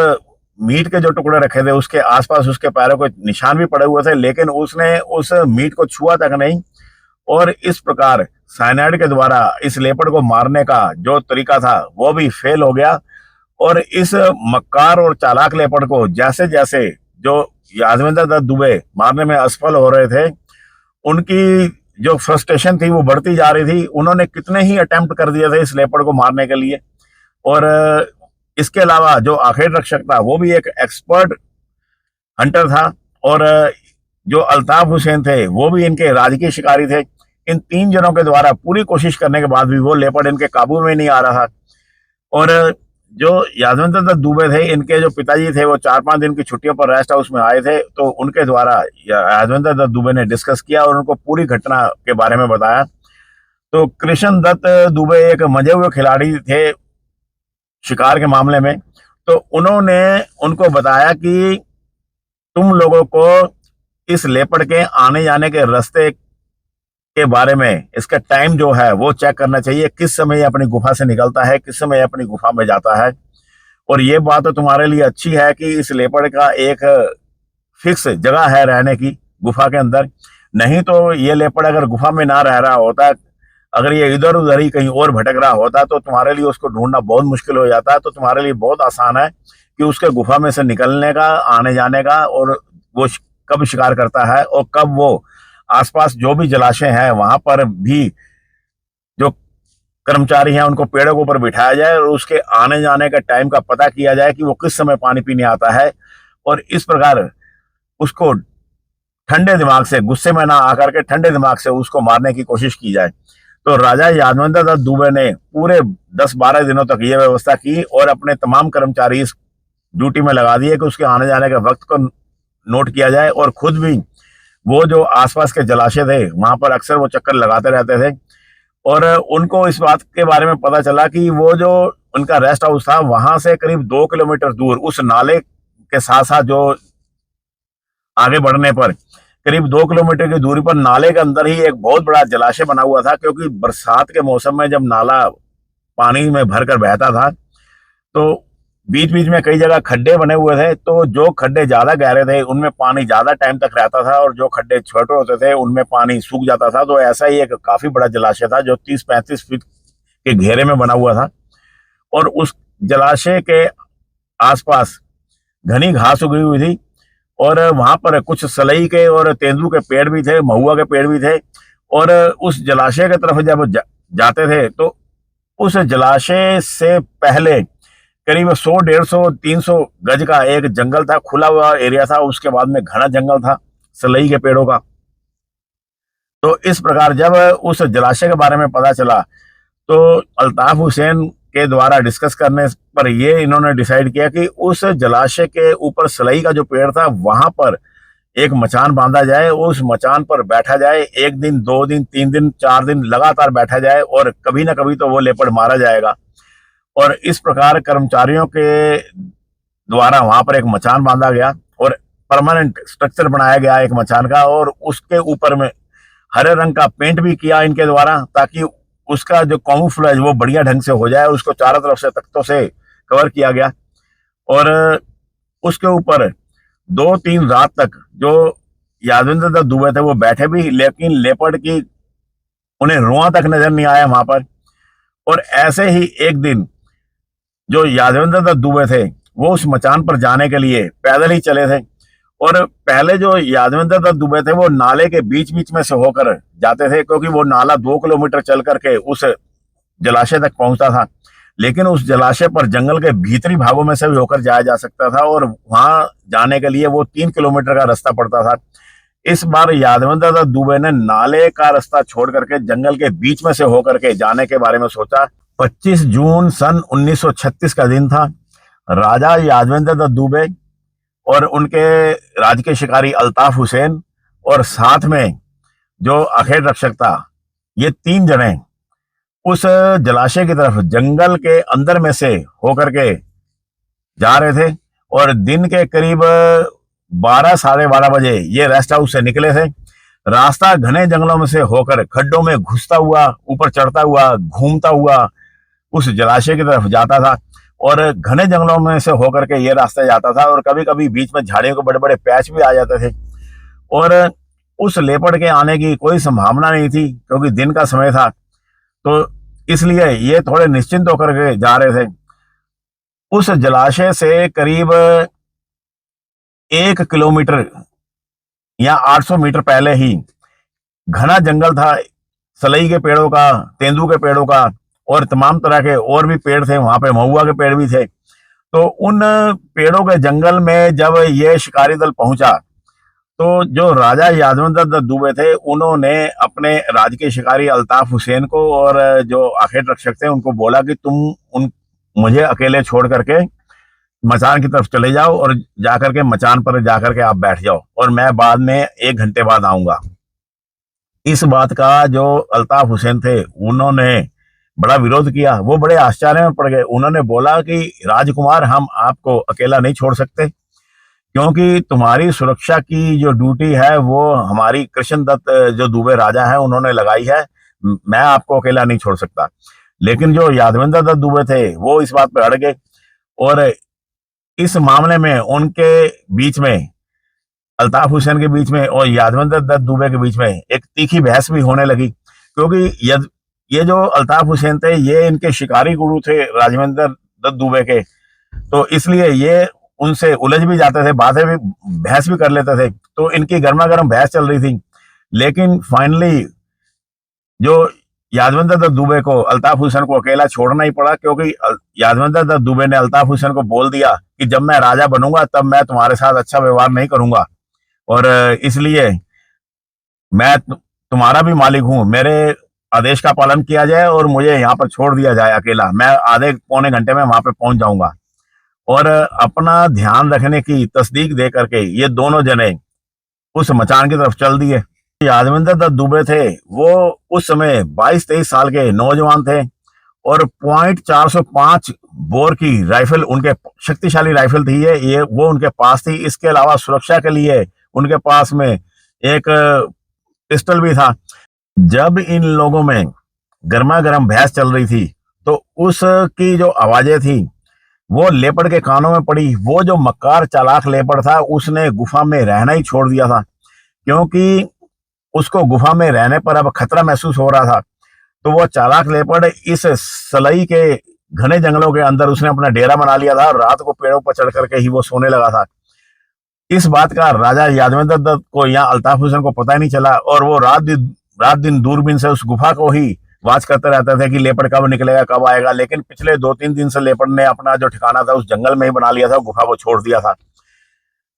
मीट के जो टुकड़े रखे थे उसके आसपास उसके पैरों के निशान भी पड़े हुए थे, लेकिन उसने उस मीट को छुआ तक नहीं। और इस प्रकार साइनाइड के द्वारा इस लेपर्ड को मारने का जो तरीका था वो भी फेल हो गया। और इस मक्कार और चालाक लेपर्ड को जैसे जैसे जो यादवेंद्र दत्त दुबे मारने में असफल हो रहे थे, उनकी जो फ्रस्ट्रेशन थी वो बढ़ती जा रही थी। उन्होंने कितने ही अटेम्प्ट कर दिए थे इस लेपर्ड को मारने के लिए। और इसके अलावा जो आखिर रक्षक था वो भी एक एक्सपर्ट हंटर था, और जो अल्ताफ हुसैन थे वो भी इनके राजकीय शिकारी थे। इन 3 जनों के द्वारा पूरी कोशिश करने के बाद भी वो लेपर्ड इनके काबू में नहीं आ रहा था। और जो यादवेंद्र दत्त दुबे थे, इनके जो पिताजी थे वो 4-5 दिन की छुट्टियों पर रेस्ट हाउस में आए थे, तो उनके द्वारा यादवेंद्र दत्त दुबे ने डिस्कस किया और उनको पूरी घटना के बारे में बताया। तो कृष्ण दत्त दुबे एक मजे हुए खिलाड़ी थे शिकार के मामले में, तो उन्होंने उनको बताया कि तुम लोगों को इस लेपर्ड के आने जाने के रास्ते के बारे में, इसका टाइम जो है वो चेक करना चाहिए, किस समय ये अपनी गुफा से निकलता है, किस समय अपनी गुफा में जाता है। और ये बात तो तुम्हारे लिए अच्छी है कि इस लेपर्ड का एक फिक्स जगह है रहने की गुफा के अंदर, नहीं तो ये लेपर्ड अगर गुफा में ना रह रहा होता, अगर ये इधर उधर ही कहीं और भटक रहा होता, तो तुम्हारे लिए उसको ढूंढना बहुत मुश्किल हो जाता है। तो तुम्हारे लिए बहुत आसान है कि उसके गुफा में से निकलने का, आने जाने का, और वो कब शिकार करता है और कब वो आसपास जो भी जलाशय हैं वहां पर भी जो कर्मचारी हैं उनको पेड़ों के ऊपर बिठाया जाए और उसके आने जाने का टाइम का पता किया जाए कि वो किस समय पानी पीने आता है। और इस प्रकार उसको ठंडे दिमाग से, गुस्से में ना आकर के ठंडे दिमाग से उसको मारने की कोशिश की जाए। तो राजा यादवेंद्र दत्त दुबे ने पूरे 10-12 दिनों तक ये व्यवस्था की और अपने तमाम कर्मचारी इस ड्यूटी में लगा दिए कि उसके आने जाने के वक्त को नोट किया जाए। और खुद भी वो जो आसपास के जलाशय थे वहां पर अक्सर वो चक्कर लगाते रहते थे। और उनको इस बात के बारे में पता चला कि वो जो उनका रेस्ट हाउस था वहां से करीब 2 किलोमीटर दूर उस नाले के साथ साथ जो आगे बढ़ने पर करीब 2 किलोमीटर की दूरी पर नाले के अंदर ही एक बहुत बड़ा जलाशय बना हुआ था, क्योंकि बरसात के मौसम में जब नाला पानी में भरकर बहता था तो बीच बीच में कई जगह खड्डे बने हुए थे। तो जो खड्डे ज्यादा गहरे थे उनमें पानी ज्यादा टाइम तक रहता था और जो खड्डे छोटे होते थे उनमें पानी सूख जाता था। तो ऐसा ही एक काफी बड़ा जलाशय था जो 30-35 फीट के घेरे में बना हुआ था। और उस जलाशय के आसपास घनी घास उगी हुई थी और वहां पर कुछ सलई के और तेंदुए के पेड़ भी थे, महुआ के पेड़ भी थे। और उस जलाशय की तरफ जब जाते थे तो उस जलाशय से पहले करीब 100, 150, 300 गज का एक जंगल था, खुला हुआ एरिया था। उसके बाद में घना जंगल था सलई के पेड़ों का। तो इस प्रकार जब उस जलाशय के बारे में पता चला तो अल्ताफ हुसैन के द्वारा डिस्कस करने पर ये इन्होंने डिसाइड किया कि उस जलाशय के ऊपर सलई का जो पेड़ था वहां पर एक मचान बांधा जाए, उस मचान पर बैठा जाए, 1 दिन, 2 दिन, 3 दिन, 4 दिन लगातार बैठा जाए और कभी ना कभी तो वो लेपर्ड मारा जाएगा। और इस प्रकार कर्मचारियों के द्वारा वहां पर एक मचान बांधा गया और परमानेंट स्ट्रक्चर बनाया गया एक मचान का, और उसके ऊपर में हरे रंग का पेंट भी किया इनके द्वारा ताकि उसका जो कैमोफ्लेज वो बढ़िया ढंग से हो जाए। उसको चारों तरफ से तख्तों से कवर किया गया और उसके ऊपर 2-3 रात तक जो यादवेंद्र दत्त दुबे थे वो बैठे भी, लेकिन लेपर्ड की उन्हें रुआ तक नजर नहीं आया वहां पर। और ऐसे ही एक दिन जो यादवेंद्र दत्त दुबे थे वो उस मचान पर जाने के लिए पैदल ही चले थे। और पहले जो यादवेंद्र दत्त दुबे थे वो नाले के बीच बीच में से होकर जाते थे, क्योंकि वो नाला 2 किलोमीटर चल करके उस जलाशय तक पहुंचता था। लेकिन उस जलाशय पर जंगल के भीतरी भागों में से भी होकर जाया जा सकता था और वहां जाने के लिए वो 3 किलोमीटर का रास्ता पड़ता था। इस बार यादवेंद्र दत्त दुबे ने नाले का रास्ता छोड़ करके जंगल के बीच में से होकर के जाने के बारे में सोचा। 25 जून सन 1936 का दिन था। राजा यादवेंद्र दत्त दुबे और उनके राजकीय शिकारी अल्ताफ हुसैन और साथ में जो अखेर रक्षक था, ये 3 जने उस जलाशय की तरफ जंगल के अंदर में से होकर के जा रहे थे। और दिन के करीब 12, 12:30 बजे ये रेस्ट हाउस से निकले थे। रास्ता घने जंगलों में से होकर खड्डों में घुसता हुआ, ऊपर चढ़ता हुआ, घूमता हुआ उस जलाशय की तरफ जाता था। और घने जंगलों में से होकर के ये रास्ता जाता था, और कभी कभी बीच में झाड़ियों के बड़े बड़े पैच भी आ जाते थे। और उस लेपर्ड के आने की कोई संभावना नहीं थी, क्योंकि दिन का समय था। तो इसलिए ये थोड़े निश्चिंत होकर के जा रहे थे। उस जलाशय से करीब 1 किलोमीटर या 800 मीटर पहले ही घना जंगल था, सलई के पेड़ों का, तेंदू के पेड़ों का, और तमाम तरह के और भी पेड़ थे। वहां पे महुआ के पेड़ भी थे। तो उन पेड़ों के जंगल में जब ये शिकारी दल पहुंचा, तो जो राजा यादवंतर दत्त दुबे थे, उन्होंने अपने राज्य के शिकारी अल्ताफ हुसैन को और जो आखेट रक्षक थे उनको बोला कि तुम उन मुझे अकेले छोड़ करके मचान की तरफ चले जाओ, और जाकर के मचान पर जाकर के आप बैठ जाओ, और मैं बाद में 1 घंटे बाद आऊंगा। इस बात का जो अल्ताफ हुसैन थे, उन्होंने बड़ा विरोध किया। वो बड़े आश्चर्य में पड़ गए। उन्होंने बोला कि राजकुमार, हम आपको अकेला नहीं छोड़ सकते, क्योंकि तुम्हारी सुरक्षा की जो ड्यूटी है वो हमारी कृष्ण दत्त जो दुबे राजा है उन्होंने लगाई है। मैं आपको अकेला नहीं छोड़ सकता। लेकिन जो यादवेंद्र दत्त दुबे थे वो इस बात पे अड़ गए, और इस मामले में उनके बीच में, अल्ताफ हुसैन के बीच में और यादवेंद्र दत्त दुबे के बीच में एक तीखी बहस भी होने लगी। क्योंकि ये जो अल्ताफ हुसैन थे, ये इनके शिकारी गुरु थे राजवेंद्र दत्त दुबे के। तो इसलिए ये उनसे उलझ भी जाते थे, बातें भी, बहस भी कर लेते थे। तो इनकी गर्मा गर्म बहस चल रही थी। लेकिन फाइनली जो यादवेंद्र दत्त दुबे को अल्ताफ हुसैन को अकेला छोड़ना ही पड़ा, क्योंकि यादवेंद्र दत्त दुबे ने अल्ताफ हुसैन को बोल दिया कि जब मैं राजा बनूंगा तब मैं तुम्हारे साथ अच्छा व्यवहार नहीं करूंगा, और इसलिए मैं तुम्हारा भी मालिक हूं। मेरे आदेश का पालन किया जाए और मुझे यहाँ पर छोड़ दिया जाए अकेला। मैं आधे पौने घंटे में वहां पे पहुंच जाऊंगा। और अपना ध्यान रखने की तस्दीक दे करके ये दोनों जने उस मचान की तरफ चल दिए। यादवेंद्र दत्त दुबे थे, वो उस समय 22-23 साल के नौजवान थे, और .405 बोर की राइफल, उनके शक्तिशाली राइफल थी ये वो उनके पास थी। इसके अलावा सुरक्षा के लिए उनके पास में एक पिस्टल भी था। जब इन लोगों में गर्मा गर्म बहस चल रही थी, तो उसकी जो आवाजें थी वो लेपर्ड के कानों में पड़ी। वो जो मक्कार चालाक लेपर्ड था, उसने गुफा में रहना ही छोड़ दिया था, क्योंकि उसको गुफा में रहने पर अब खतरा महसूस हो रहा था। तो वो चालाक लेपर्ड इस सलई के घने जंगलों के अंदर उसने अपना डेरा बना लिया था, और रात को पेड़ों पर चढ़ करके ही वो सोने लगा था। इस बात का राजा यादवेंद्र दत्त को या अल्ताफ हुसैन को पता ही नहीं चला, और वो रात दिन दूरबीन से उस गुफा को ही वाच करते रहते थे कि लेपर्ड कब निकलेगा, कब आएगा। लेकिन पिछले 2-3 दिन से लेपर्ड ने अपना जो ठिकाना था उस जंगल में ही बना लिया था, गुफा को छोड़ दिया था।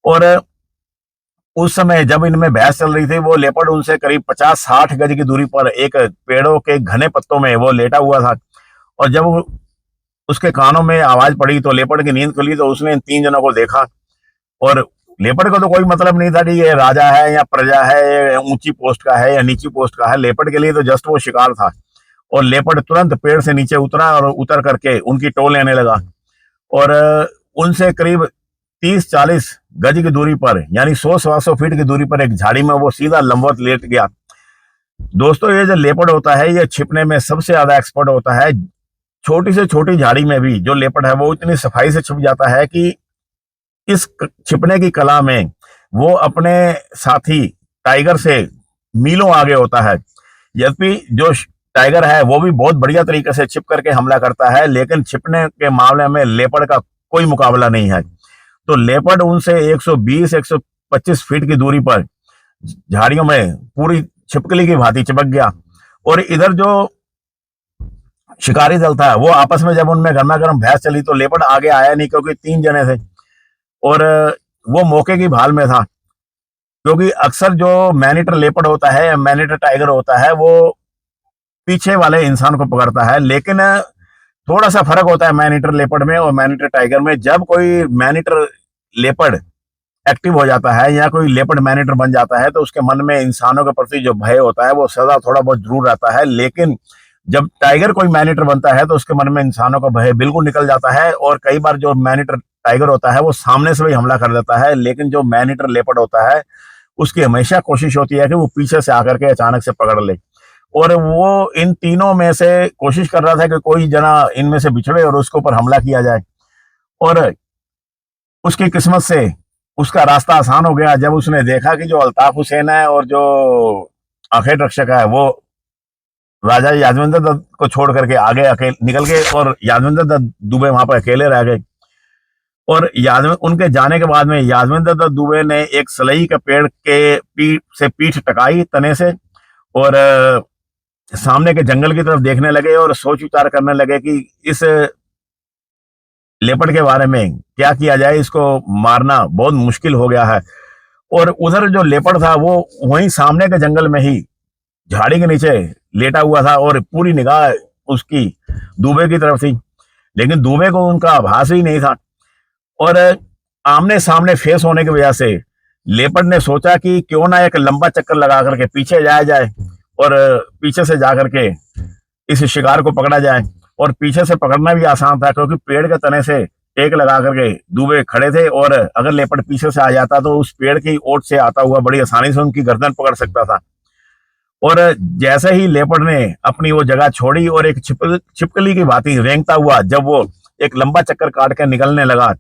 और उस समय जब इनमें बहस चल रही थी, वो लेपर्ड उनसे करीब 50-60 गज की दूरी पर एक पेड़ों के घने पत्तों में वो लेटा हुआ था। और जब उसके कानों में आवाज पड़ी तो लेपर्ड की नींद खुली, तो उसने इन 3 जनों को देखा। और लेपर्ड को तो कोई मतलब नहीं था कि ये राजा है या प्रजा है, ये ऊंची पोस्ट का है या नीची पोस्ट का है। लेपर्ड के लिए तो जस्ट वो शिकार था। और लेपर्ड तुरंत पेड़ से नीचे उतरा और उतर करके उनकी टोल लेने लगा, और उनसे करीब 30-40 गज की दूरी पर, यानी 100-125 फीट की दूरी पर एक झाड़ी में वो सीधा लंबवत लेट गया। दोस्तों, ये जो लेपर्ड होता है, ये छिपने में सबसे ज्यादा एक्सपर्ट होता है। छोटी से छोटी झाड़ी में भी जो लेपर्ड है वो इतनी सफाई से छिप जाता है कि इस छिपने की कला में वो अपने साथी टाइगर से मीलों आगे होता है। यद्यपि जो टाइगर है वो भी बहुत बढ़िया तरीके से छिप करके हमला करता है, लेकिन छिपने के मामले में लेपर्ड का कोई मुकाबला नहीं है। तो लेपर्ड उनसे 120-125 फीट की दूरी पर झाड़ियों में पूरी छिपकली की भांति चिपक गया। और इधर जो शिकारी दल था, वो आपस में जब उनमें गर्मा गर्म बहस चली, तो लेपर्ड आगे आया नहीं, क्योंकि 3 जने थे और वो मौके की भाल में था। क्योंकि अक्सर जो मैनीटर लेपर्ड होता है या मैनीटर टाइगर होता है, वो पीछे वाले इंसान को पकड़ता है। लेकिन थोड़ा सा फर्क होता है मैनीटर लेपर्ड में और मैनीटर टाइगर में। जब कोई मैनीटर लेपर्ड एक्टिव हो जाता है या कोई लेपर्ड मैनीटर बन जाता है, तो उसके मन में इंसानों के प्रति जो भय होता है वो सदा थोड़ा बहुत जरूर रहता है। लेकिन जब टाइगर कोई मैनीटर बनता है, तो उसके मन में इंसानों का भय बिल्कुल निकल जाता है। और कई बार जो मैनीटर टाइगर होता है वो सामने से भी हमला कर देता है, लेकिन जो मैनीटर लेपर्ड होता है उसकी हमेशा कोशिश होती है कि वो पीछे से आकर के अचानक से पकड़ ले। और वो इन तीनों में से कोशिश कर रहा था कि कोई जना इनमें से बिछड़े और उसके ऊपर हमला किया जाए। और उसकी किस्मत से उसका रास्ता आसान हो गया जब उसने देखा कि जो अल्ताफ हुसैन है और जो आखेट रक्षक है वो राजा यादवेंद्र दत्त को छोड़ करके आगे अकेले निकल गए और यादवेंद्र दत्त दुबे वहां पर अकेले रह गए। और उनके जाने के बाद में यादवेंद्र दत्त दुबे ने एक सलई के पेड़ के पीठ टकाई तने से और सामने के जंगल की तरफ देखने लगे और सोच विचार करने लगे कि इस लेपर्ड के बारे में क्या किया जाए, इसको मारना बहुत मुश्किल हो गया है। और उधर जो लेपर्ड था वो वहीं सामने के जंगल में ही झाड़ी के नीचे लेटा हुआ था और पूरी निगाह उसकी दुबे की तरफ थी, लेकिन दुबे को उनका आभास ही नहीं था। और आमने सामने फेस होने की वजह से लेपर्ड ने सोचा कि क्यों ना एक लंबा चक्कर लगा करके पीछे जाया जाए और पीछे से जाकर के इस शिकार को पकड़ा जाए। और पीछे से पकड़ना भी आसान था क्योंकि पेड़ के तने से टेक लगा करके दुबे खड़े थे और अगर लेपर्ड पीछे से आ जाता तो उस पेड़ की ओट से आता हुआ बड़ी आसानी से उनकी गर्दन पकड़ सकता था। और जैसे ही लेपर्ड ने अपनी वो जगह छोड़ी और एक छिपकली की भांति रेंगता हुआ जब वो एक लंबा चक्कर काट के निकलने लगा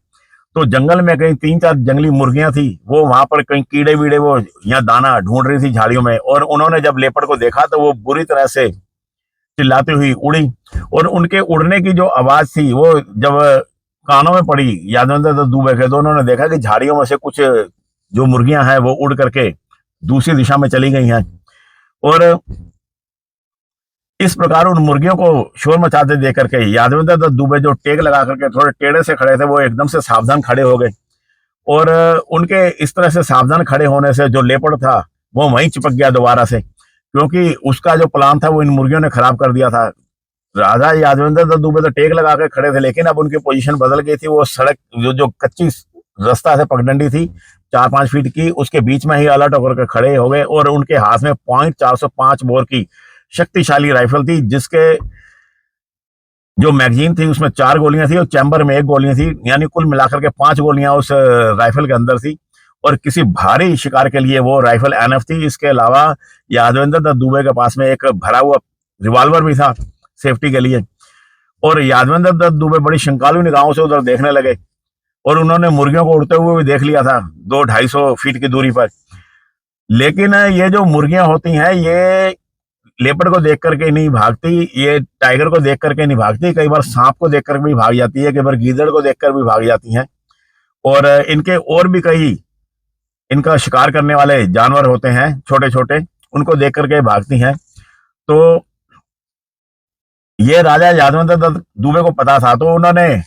तो जंगल में कहीं 3-4 जंगली मुर्गियां थी, वो वहां पर कहीं कीड़े वीड़े वो यहाँ दाना ढूंढ रही थी झाड़ियों में। और उन्होंने जब लेपर्ड को देखा तो वो बुरी तरह से चिल्लाती हुई उड़ी और उनके उड़ने की जो आवाज थी वो जब कानों में पड़ी यादवेंद्र दत्त दुबे के तो उन्होंने देखा कि झाड़ियों में से कुछ जो मुर्गियां हैं वो उड़ करके दूसरी दिशा में चली गई हैं। और इस प्रकार उन मुर्गियों को शोर मचाते देख करके यादवेंद्र दत्त दुबे जो टेक लगा करके थोड़े टेढ़े से खड़े थे वो एकदम से सावधान खड़े हो गए। और उनके इस तरह से सावधान खड़े होने से जो लेपर्ड था वो वहीं चिपक गया दोबारा से, क्योंकि उसका जो प्लान था वो इन मुर्गियों ने खराब कर दिया था। राजा यादवेंद्र दत्त दुबे तो टेक लगा के खड़े थे, लेकिन अब उनकी पोजीशन बदल गई थी। वो सड़क जो कच्ची रास्ता से पगडंडी थी 4-5 फीट की, उसके बीच में ही अलर्ट होकर के खड़े हो गए और उनके हाथ में .405 बोर की शक्तिशाली राइफल थी, जिसके जो मैगजीन थी उसमें 4 गोलियां थी और चैम्बर में 1 गोलियां थी, यानी कुल मिलाकर के 5 गोलियां उस राइफल के अंदर थी। और किसी भारी शिकार के लिए वो राइफल एनफ थी। इसके अलावा यादवेंद्र दत्त दुबे के पास में एक भरा हुआ रिवॉल्वर भी था सेफ्टी के लिए। और यादवेंद्र दत्त दुबे बड़ी शंकालु निगाहों से उधर देखने लगे और उन्होंने मुर्गियों को उड़ते हुए भी देख लिया था 200-250 फीट की दूरी पर। लेकिन ये जो मुर्गियां होती हैं ये लेपर्ड को देख करके नहीं भागती, ये टाइगर को देख करके नहीं भागती, कई बार सांप को देख कर भी भाग जाती है, कई बार गीदड़ को देखकर भी भाग जाती हैं। और इनके और भी कई इनका शिकार करने वाले जानवर होते हैं छोटे छोटे, उनको देख करके भागती हैं। तो ये राजा यादवेंद्र दत्त दुबे को पता था, तो उन्होंने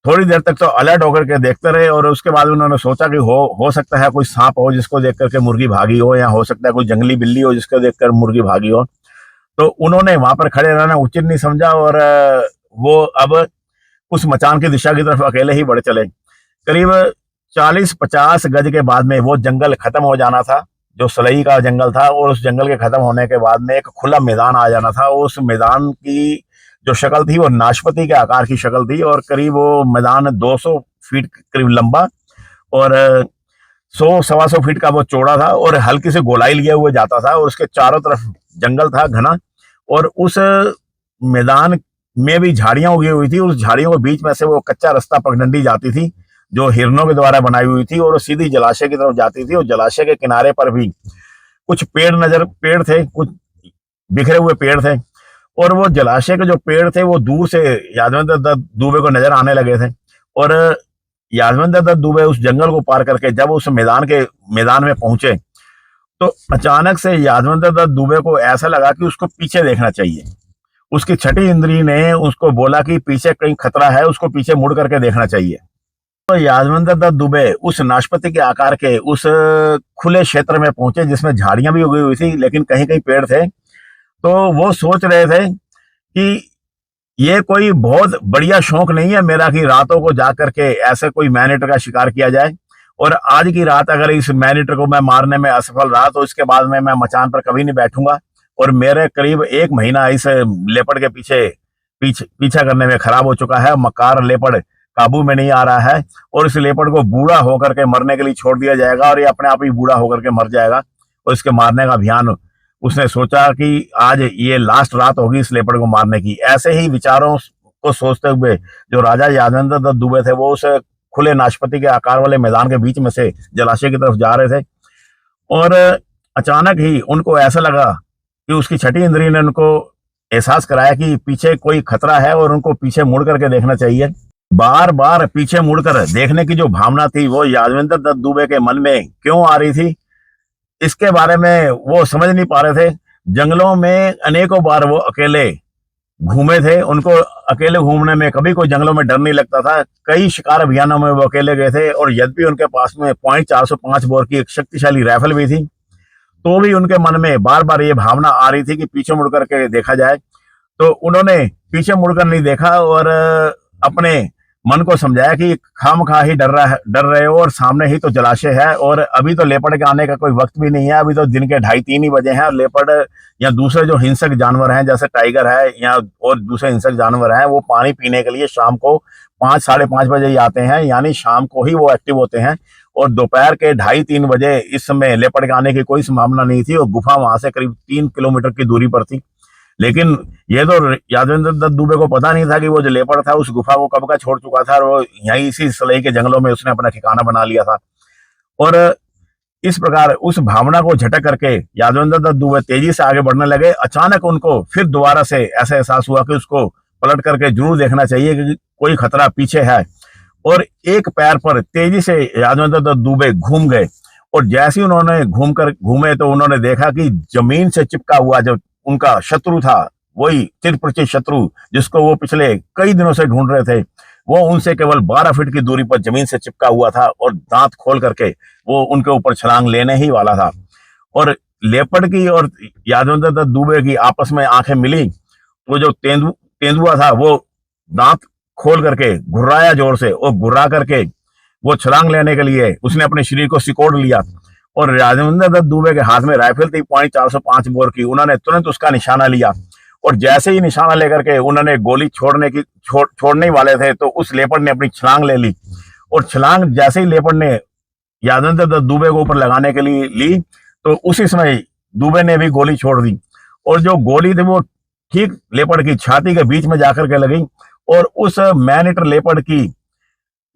थोड़ी देर तक तो अलर्ट होकर के देखते रहे और उसके बाद उन्होंने सोचा कि हो सकता है कोई सांप हो जिसको देख करके मुर्गी भागी हो, या हो सकता है कोई जंगली बिल्ली हो जिसको देखकर मुर्गी भागी हो। तो उन्होंने वहां पर खड़े रहना उचित नहीं समझा और वो अब उस मचान की दिशा की तरफ अकेले ही बढ़ चले। करीब 40-50 गज के बाद में वो जंगल खत्म हो जाना था जो सलई का जंगल था, और उस जंगल के खत्म होने के बाद में एक खुला मैदान आ जाना था। उस मैदान की जो शक्ल थी वो नाशपाती के आकार की शक्ल थी और करीब वो मैदान 200 फीट करीब लंबा और 100-125 फीट का वो चौड़ा था और हल्की से गोलाई लिए हुए जाता था और उसके चारों तरफ जंगल था घना। और उस मैदान में भी झाड़ियां उगी हुई थी, उस झाड़ियों के बीच में से वो कच्चा रास्ता पगडंडी जाती थी जो हिरणों के द्वारा बनाई हुई थी और सीधी जलाशय की तरफ जाती थी। और जलाशय के किनारे पर भी कुछ पेड़ थे, कुछ बिखरे हुए पेड़ थे और वो जलाशय के जो पेड़ थे वो दूर से यादवेंद्र दत्त दुबे को नजर आने लगे थे। और यादवेंद्र दत्त दुबे उस जंगल को पार करके जब उस मैदान में पहुंचे तो अचानक से यादवेंद्र दत्त दुबे को ऐसा लगा कि उसको पीछे देखना चाहिए। उसकी छठी इंद्री ने उसको बोला कि पीछे कहीं खतरा है, उसको पीछे मुड़ करके देखना चाहिए। तो यादवेंद्र दत्त दुबे उस नाशपाती के आकार के उस खुले क्षेत्र में पहुंचे जिसमें झाड़ियां भी उगी हुई थी लेकिन कहीं कहीं पेड़ थे। तो वो सोच रहे थे कि ये कोई बहुत बढ़िया शौक नहीं है मेरा कि रातों को जाकर के ऐसे कोई मैनेटर का शिकार किया जाए, और आज की रात अगर इस मैनेटर को मैं मारने में असफल रहा तो इसके बाद में मैं मचान पर कभी नहीं बैठूंगा। और मेरे करीब 1 महीना इस लेपर्ड के पीछा करने में खराब हो चुका है। मकार लेपर्ड काबू में नहीं आ रहा है और इस लेपर्ड को बूढ़ा होकर के मरने के लिए छोड़ दिया जाएगा और ये अपने आप ही बूढ़ा होकर के मर जाएगा। और इसके मारने का अभियान उसने सोचा कि आज ये लास्ट रात होगी इस लेपर्ड को मारने की। ऐसे ही विचारों को सोचते हुए जो राजा यादवेंद्र दत्त दुबे थे वो उस खुले नाशपाती के आकार वाले मैदान के बीच में से जलाशय की तरफ जा रहे थे, और अचानक ही उनको ऐसा लगा कि उसकी छठी इंद्री ने उनको एहसास कराया कि पीछे कोई खतरा है और उनको पीछे मुड़ करके देखना चाहिए। बार बार पीछे मुड़कर देखने की जो भावना थी वो यादवेंद्र दत्त दुबे के मन में क्यों आ रही थी, इसके बारे में वो समझ नहीं पा रहे थे। जंगलों में अनेकों बार वो अकेले घूमे थे, उनको अकेले घूमने में कभी कोई जंगलों में डर नहीं लगता था। कई शिकार अभियानों में वो अकेले गए थे, और यद्यपि उनके पास में .405 बोर की एक शक्तिशाली राइफल भी थी, तो भी उनके मन में बार बार ये भावना आ रही थी कि पीछे मुड़ करके देखा जाए। तो उन्होंने पीछे मुड़कर नहीं देखा और अपने मन को समझाया कि खामखा ही डर रहे हो, और सामने ही तो जलाशय है, और अभी तो लेपर्ड के आने का कोई वक्त भी नहीं है। अभी तो दिन के 2:30 ही बजे हैं, और लेपर्ड या दूसरे जो हिंसक जानवर हैं जैसे टाइगर है या और दूसरे हिंसक जानवर हैं वो पानी पीने के लिए शाम को 5 साढ़े 5 बजे ही आते हैं, यानी शाम को ही वो एक्टिव होते हैं। और दोपहर के 2:30-3 बजे इस समय लेपर्ड के आने की कोई संभावना नहीं थी, और गुफा वहां से करीब 3 किलोमीटर की दूरी पर थी। लेकिन ये तो यादवेंद्र दत्त दुबे को पता नहीं था कि वो जो लेपर्ड था उस गुफा को कब का छोड़ चुका था, और वो यहीं इसी सलई के जंगलों में उसने अपना ठिकाना बना लिया था। और इस प्रकार उस भावना को झटक करके यादवेंद्र दत्त दुबे तेजी से आगे बढ़ने लगे। अचानक उनको फिर दोबारा से ऐसा एहसास हुआ कि उसको पलट करके जरूर देखना चाहिए कि कोई खतरा पीछे है, और एक पैर पर तेजी से यादवेंद्र दत्त दुबे घूम गए। और जैसे ही उन्होंने घूमे तो उन्होंने देखा कि जमीन से चिपका हुआ जो उनका शत्रु था, वही चिरपरिचित शत्रु जिसको वो पिछले कई दिनों से ढूंढ रहे थे, वो उनसे केवल 12 फीट की दूरी पर जमीन से चिपका हुआ था, और दांत खोल करके वो उनके ऊपर छलांग लेने ही वाला था। और लेपर्ड की और यादवेंद्र दत्त दुबे की आपस में आंखें मिली, तो जो तेंदुआ था वो दांत खोल करके घुर्राया जोर से, और घुर्रा करके वो छलांग लेने के लिए उसने अपने शरीर को सिकोड़ लिया। और यादवेंद्र दत्त दुबे के हाथ में राइफल थी .405 बोर की। उन्होंने तुरंत उसका निशाना लिया, और जैसे ही निशाना लेकर के उन्होंने गोली छोड़ने वाले थे तो उस लेपर्ड ने अपनी छलांग ले ली, और छलांग जैसे ही लेपर्ड ने यादवेंद्र दत्त दुबे को ऊपर लगाने के लिए ली तो उसी समय दुबे ने भी गोली छोड़ दी, और जो गोली थी वो ठीक लेपर्ड की छाती के बीच में जाकर के लगी, और उस मैन ईटर लेपर्ड की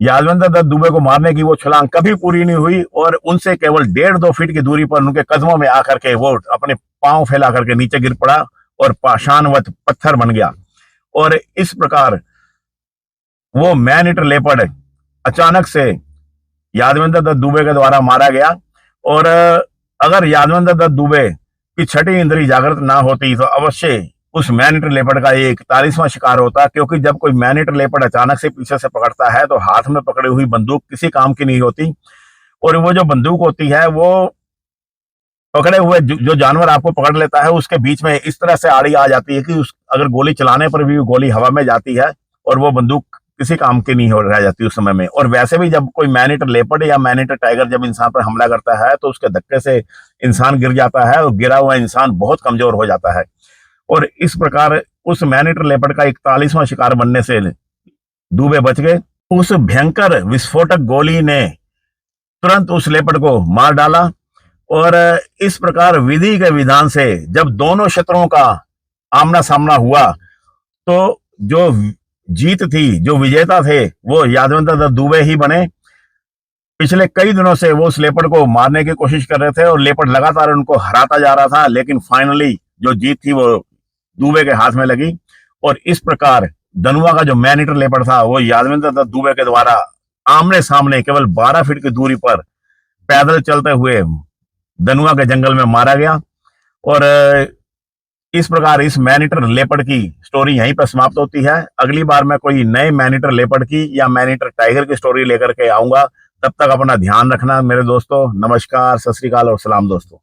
यादवेंद्र दत्त दुबे को मारने की वो छलांग कभी पूरी नहीं हुई, और उनसे केवल 1.5-2 फीट की दूरी पर उनके कदमों में आकर के वो अपने पांव फैला करके नीचे गिर पड़ा और पाषाणवत पत्थर बन गया। और इस प्रकार वो मैन ईटर लेपर्ड अचानक से यादवेंद्र दत्त दुबे के द्वारा मारा गया। और अगर यादवेंद्र दत्त दुबे की छठी इंद्री जागृत ना होती तो अवश्य उस मैन ईटर लेपर्ड का ये 41वां शिकार होता, क्योंकि जब कोई मैन ईटर लेपर्ड अचानक से पीछे से पकड़ता है तो हाथ में पकड़ी हुई बंदूक किसी काम की नहीं होती, और वो जो बंदूक होती है वो पकड़े हुए जो जानवर आपको पकड़ लेता है उसके बीच में इस तरह से आड़ी आ जाती है कि अगर गोली चलाने पर भी गोली हवा में जाती है, और वो बंदूक किसी काम की नहीं रह जाती उस समय में। और वैसे भी जब कोई मैन ईटर लेपर्ड या मैन ईटर टाइगर जब इंसान पर हमला करता है तो उसके धक्के से इंसान गिर जाता है, और गिरा हुआ इंसान बहुत कमजोर हो जाता है। और इस प्रकार उस मैन ईटर लेपर्ड का 41वां शिकार बनने से दुबे बच गए। उस भयंकर विस्फोटक गोली ने तुरंत उस लेपर्ड को मार डाला, और इस प्रकार विधि के विधान से जब दोनों शत्रुओं का आमना सामना हुआ तो जो जीत थी, जो विजेता थे, वो यादवेंद्र दत्त दुबे ही बने। पिछले कई दिनों से वो उस लेपर्ड को मारने की कोशिश कर रहे थे, और लेपर्ड लगातार उनको हराता जा रहा था, लेकिन फाइनली जो जीत थी वो दुबे के हाथ में लगी। और इस प्रकार धनुआ का जो मैन ईटर लेपर्ड था वो यादवेंद्र दत्त दुबे के द्वारा आमने सामने केवल 12 फीट की दूरी पर पैदल चलते हुए धनुआ के जंगल में मारा गया। और इस प्रकार इस मैन ईटर लेपर्ड की स्टोरी यहीं पर समाप्त होती है। अगली बार मैं कोई नए मैन ईटर लेपर्ड की या मैन ईटर टाइगर की स्टोरी लेकर के आऊंगा। तब तक अपना ध्यान रखना मेरे दोस्तों। नमस्कार, सत श्री अकाल और सलाम दोस्तों।